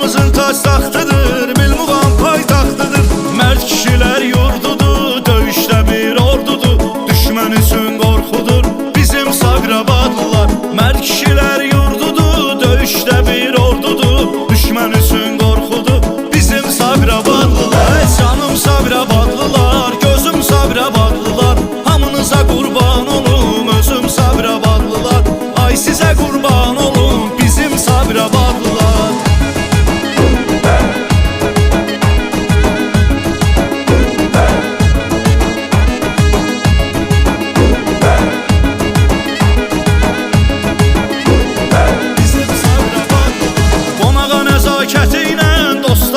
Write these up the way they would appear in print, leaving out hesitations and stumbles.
Başımızın taç taxtıdır, Bilmuğam paytaxtıdır. Mərd kişilər yurdudur, döyüşdə bir ordudur. Düşmən üçün qorxudur bizim Sabirabadlılar. Mərd kişilər yurdudur, döyüşdə bir ordudur. Düşmən üçün qorxudur bizim Sabirabadlılar. Canım Sabirabadlılar, gözüm Sabirabadlılar. Hamınıza qurban olum, özüm Sabirabadlılar. Ay sizə qurban olum, bizim Sabirabadlılar.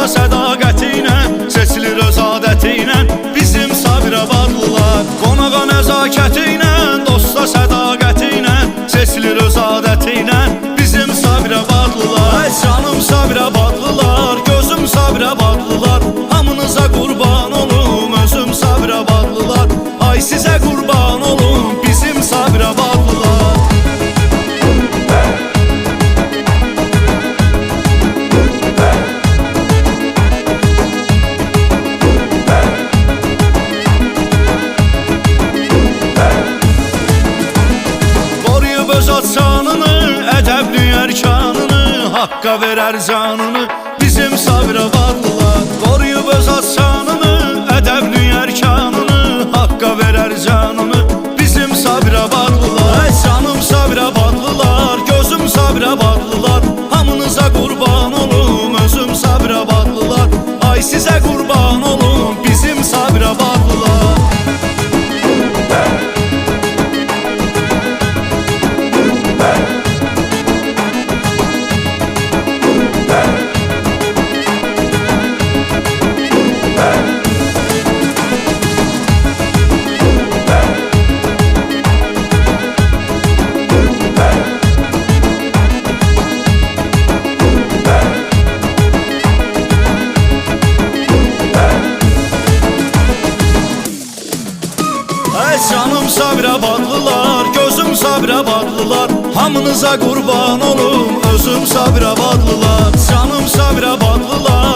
Sədaqəti ilə seçilir öz adəti ilə bizim Sabirabadlılar. Qonağa nəzakəti ilə, dosta sədaqəti ilə seçilir öz adəti ilə bizim Sabirabadlılar. Canım Sabirabadlılar, gözüm Sabirabadlılar. Hamınıza qurban olum, özüm Sabirabadlılar. Ay sizə qurban olum, bizim Sabirabadlılar. Ədəbli ərkanını, haqqa verər canını bizim Sabirabadlılar. Qoruyub öz şanını, ədəbli ərkanını, haqqa verər canını bizim Sabirabadlılar. Canım Sabirabadlılar, gözüm Sabirabadlılar. Hamınıza qurban olum, özüm Sabirabadlılar. Ay sizə qurban olum, bizim Sabirabadlılar. Canım Sabirabadlılar, gözüm Sabirabadlılar. Hamınıza qurban olum, özüm Sabirabadlılar. Canım Sabirabadlılar,